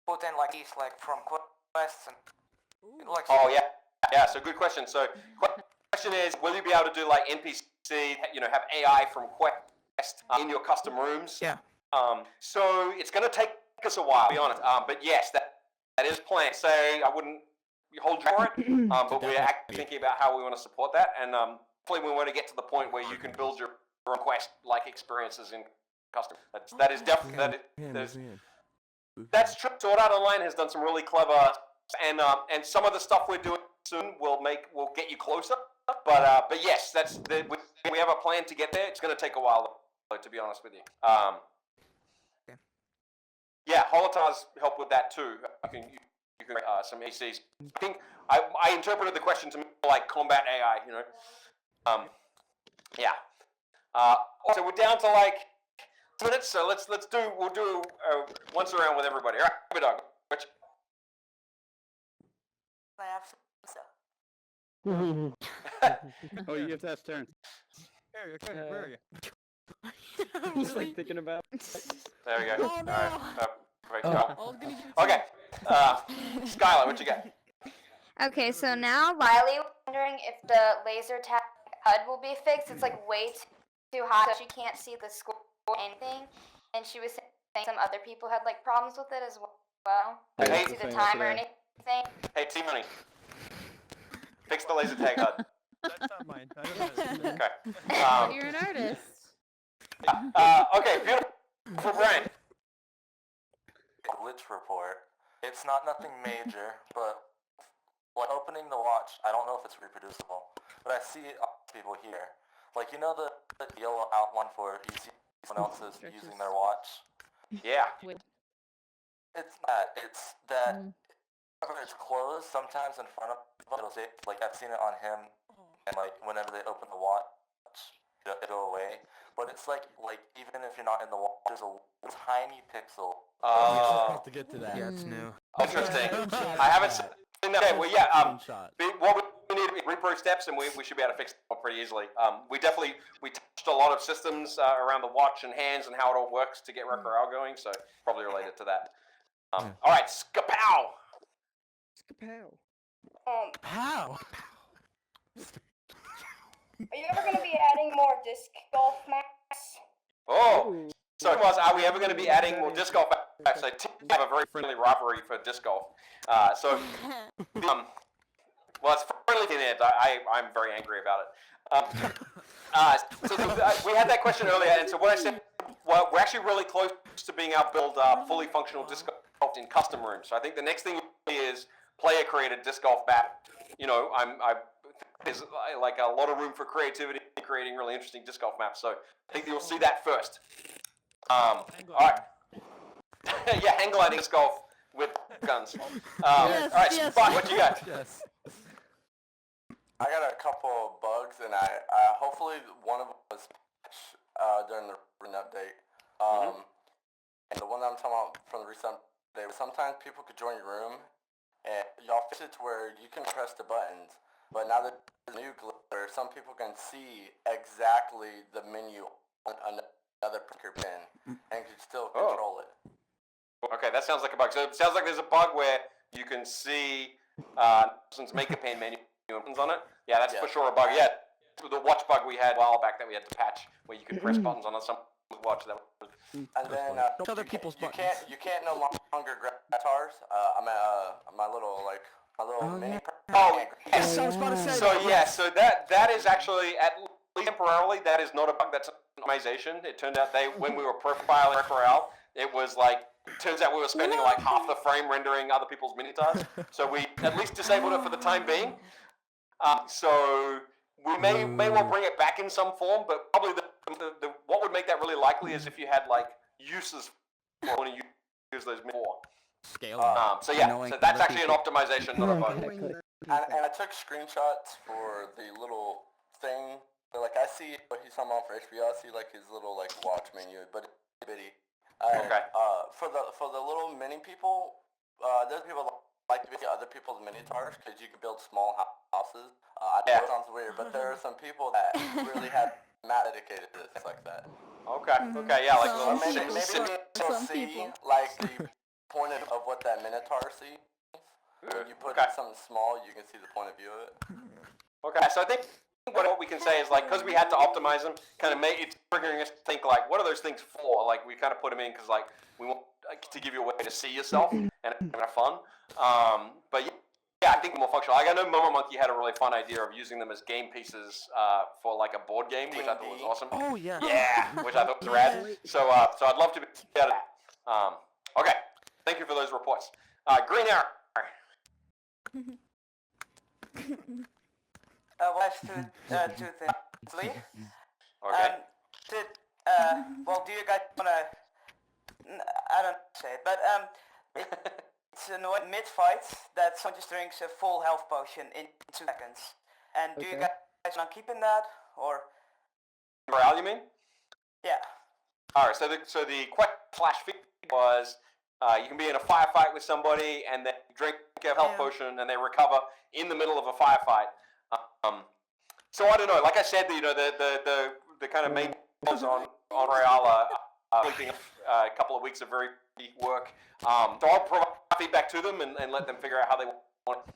put in like these like from quests and like. Oh yeah. So good question. So question is, will you be able to do like NPC? Have AI from quest in your custom rooms? Yeah. So it's going to take us a while, to be honest. But yes, that is planned. Say I wouldn't hold you for it, but we're actually thinking about how we want to support that, and hopefully we want to get to the point where you can build your quest-like experiences in custom. That is definitely that's true. Sword Art Online has done some really clever, and some of the stuff we're doing soon will get you closer. But yes, we have a plan to get there. It's going to take a while, though, to be honest with you. Yeah, Holotar's help with that too. You can some ACs. I think I interpreted the question to me like combat AI. Yeah. So we're down to like 2 minutes. So we'll do once around with everybody. All right, dog. I have some stuff. Oh, you have to ask turn. Where are you? I'm just like thinking about. There we go. Oh, no. All right. Okay. Skylar, what you got? Okay, so now Riley was wondering if the laser tag HUD will be fixed. It's like way too hot, so she can't see the score or anything. And she was saying some other people had like problems with it as well. Hey, Couldn't see the timer or anything. Hey, T-Money. Fix the laser tag HUD. That's not mine. I don't know. Okay. You're an artist. Okay, beautiful. Brian. Glitch report. It's not nothing major, but like opening the watch, I don't know if it's reproducible, but I see people here. Like the yellow outline for you see someone else is using their watch. Yeah. It's not. It's that whenever it's closed, sometimes in front of people, it'll say like I've seen it on him, and like whenever they open the watch, it'll go away. But it's like even if you're not in the watch, there's a tiny pixel. Oh, have to get to that. Yeah, it's new. Interesting. I haven't seen that. Okay, well, yeah. What we need to be repro steps, and we should be able to fix it pretty easily. We touched a lot of systems around the watch and hands and how it all works to get Rec Royale going, so probably related to that. All right, Skapow. Skapow. How? Are you ever going to be adding more disc golf maps? Oh. So are we ever going to be adding more disc golf maps? So teams have a very friendly rivalry for disc golf. Well, it's friendly to the end. I'm very angry about it. We had that question earlier, and so what I said, well, we're actually really close to being able to build fully functional disc golf in custom rooms. So I think the next thing is player-created disc golf map. There's like a lot of room for creativity in creating really interesting disc golf maps. So I think you'll see that first. All right. Yeah, hang gliding disc golf with guns. All right, Spot, what you got? Yes. I got a couple of bugs, and I hopefully one of them was patched during the recent update. And the one that I'm talking about from the recent sometimes people could join your room, and y'all fix it to where you can press the buttons. But now that there's a new glitch where some people can see exactly the menu on another picker pin and can still control it. Okay, that sounds like a bug. So it sounds like there's a bug where you can see person's make a pin menu on it. Yeah, that's for sure a bug. Yeah, the watch bug we had a while back that we had to patch, where you could press buttons on some watch. That was, and then other people's buttons. You can't no longer grab guitars. My little mini. Oh, yes, I was about to say so yeah, so that is actually at least temporarily that is not a bug. That's an optimization. It turned out when we were profiling Royale, it was like. Turns out we were spending like half the frame rendering other people's mini-tars, so we at least disabled it for the time being. So we may well bring it back in some form, but probably the what would make that really likely is if you had like uses for when you use those more. Scale. So yeah, so that's actually an optimization, not a bug. And I took screenshots for the little thing. Like I see what he's talking about for HBO. I see like his little like watch menu, but it's bitty. Okay. For the little mini people, there's people that like to be other people's mini-tars because you can build small houses. I know it sounds weird, but there are some people that really have not dedicated to this like that. Okay. Okay. Yeah. Like little maybe you'll see like the point of what that minotaur sees. When you put something small, you can see the point of view of it. Okay. So I think what we can say is like because we had to optimize them, kind of make it triggering us to think like what are those things for? Like we kind of put them in because like we want to give you a way to see yourself and have fun. But yeah, I think more functional. Like I know Momo Monkey had a really fun idea of using them as game pieces for like a board game, which I thought was awesome. Oh yeah. Yeah, which I thought was rad. So I'd love to be out of that. Okay, thank you for those reports. Green Arrow. Two things. Lee? Okay. Well, do you guys wanna? I don't say it, but it's annoying mid-fight that someone just drinks a full health potion in 2 seconds. And do you guys want to keep in that or? Royale, you mean? Yeah. All right. So the flash feed was you can be in a firefight with somebody and then drink a health potion and they recover in the middle of a firefight. So I don't know. Like I said, the kind of main goals on Royale completing a couple of weeks of very deep work. So I'll provide feedback to them and let them figure out how they want it.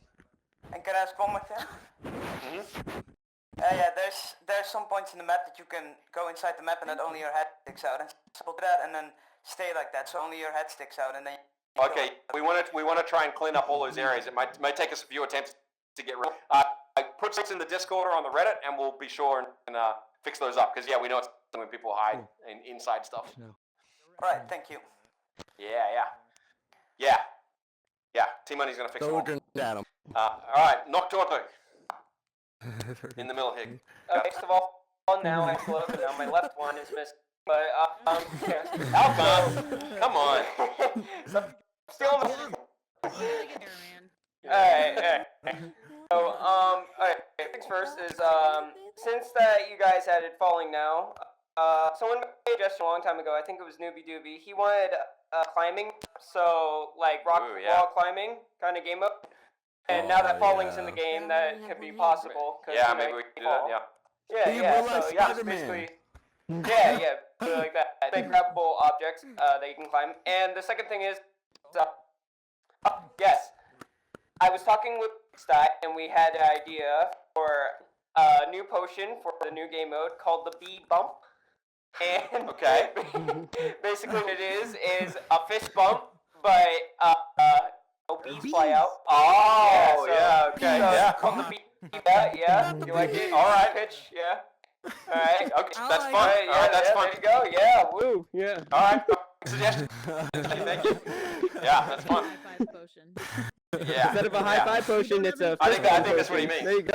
And can I ask one more thing? Yeah, there's some points in the map that you can go inside the map and that only your head sticks out, and so do that and then stay like that, so only your head sticks out, and then. Okay, we want to try and clean up all those areas. It might take us a few attempts to get rid. I put things in the Discord or on the Reddit, and we'll be sure and fix those up because we know it's when people hide inside stuff. All right, thank you. Yeah. T-Money's gonna fix them all. At him. All right, Nocturno. In the middle here. First of all, now I'm close, and now my left one is missing. But yeah. Alphonse, come on. Still on the. Alright. So alright. Things first is since that you guys had it falling now, someone made a suggestion a long time ago. I think it was Newbie Doobie. He wanted climbing, so like rock wall climbing kind of game up. And now that falling's in the game, that could be possible. Yeah, maybe we can do that. Yeah. So it's basically. Yeah, like that. Big grabbable objects that you can climb. And the second thing is, yes, I was talking with Sty, and we had an idea for a new potion for the new game mode called the Bee Bump. And basically what it is a fist bump, but bees fly out. Oh, okay. So it's called the Bee. Yeah. You like it? All right. Pitch. Yeah. Alright, okay, that's fun. Alright, that's fun. There you go, yeah, woo, yeah. Alright, suggestion. Thank you. Yeah, that's fun. High five potion. Yeah. Instead of a high five potion, it's a. I think that's what he means. There you go.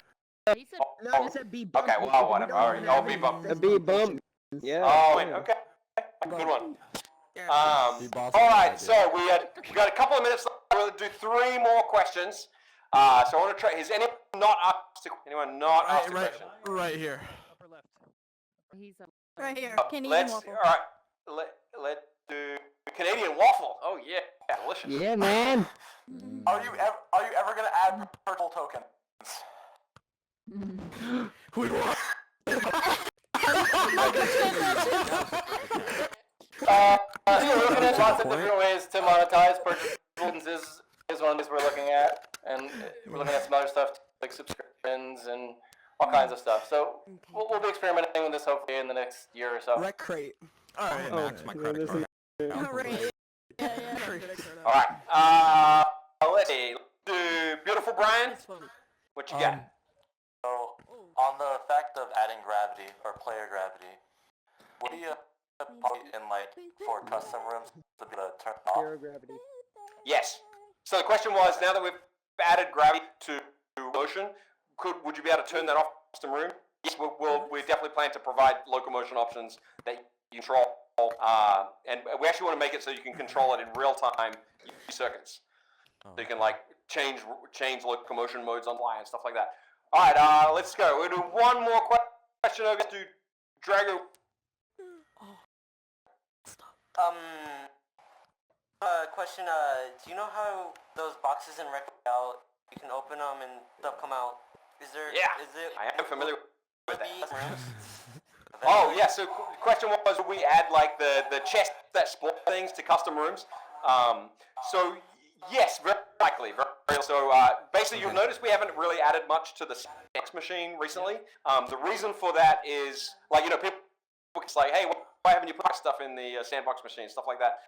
He said, No, it's a bee bump. Okay, well, whatever. Alright, I'll be bump. A bee bump. Yeah. Oh, okay. Good one. Alright, so we got a couple of minutes left. We'll do 3 more questions. So I want to try. Is anyone not asked a question? Right here. he's Right here. Let's. All right. Let's do. Canadian waffle. Oh yeah, delicious. Yeah, man. Are you ever gonna add purple tokens? We want. We're looking at lots of different ways to monetize. Purchase is one of these we're looking at, and we're looking at some other stuff like subscriptions and all kinds of stuff. So we'll be experimenting with this hopefully in the next year or so. Rec crate. All right, Max, my credit card. All right. Let's see. Beautiful Brian. What you got? So, on the fact of adding gravity or player gravity, what do you probably in like for custom rooms to be able to turn off? Zero gravity. Yes. So the question was, now that we've added gravity to Locomotion, would you be able to turn that off in custom room? Yes, we definitely plan to provide Locomotion options that you control, and we actually want to make it so you can control it in real time, seconds. So you can like change Locomotion modes on fly and stuff like that. All right, let's go. We'll do one more question over to Drago. Question, do you know how those boxes in Royale, you can open them and they'll come out? I am familiar with that. Oh, yeah, so the question was, would we add like the chest that spawn things to custom rooms? So, yes, very likely. So, basically, you'll notice we haven't really added much to the sandbox machine recently. The reason for that is, like, people it's like, hey, why haven't you put stuff in the sandbox machine, stuff like that.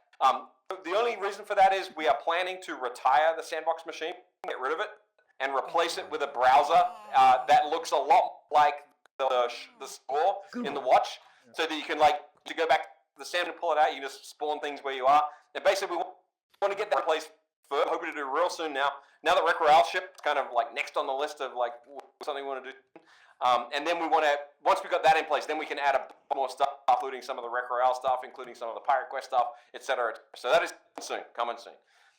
The only reason for that is we are planning to retire the sandbox machine, get rid of it, and replace it with a browser that looks a lot like the score in the watch, so that you can, like, to go back to the sand and pull it out, you can just spawn things where you are. And basically, we want to get that replaced first. Hoping to do real soon now. Now that Royale ship is kind of like next on the list of like something we want to do. And then we want to, once we got that in place, then we can add a bunch more stuff, including some of the Royale stuff, including some of the Pirate Quest stuff, etc. So that is coming soon.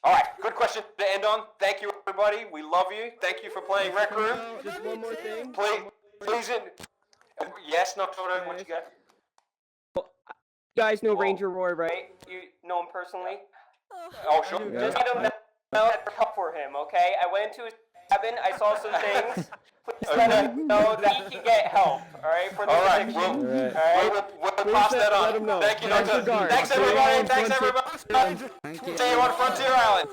All right, good question to end on. Thank you, everybody. We love you. Thank you for playing Rec Room. Just one more thing. Please. Yes, Nocturno, what you got? You guys know Ranger Roar, right? You know him personally? Oh, sure. Just let him know help for him, okay? I went into his cabin, I saw some things. Please let him know that he can get help, alright? For this addiction. We'll pass that on. Thank you, Nocturno. Thanks, everybody. See you on Frontier Island.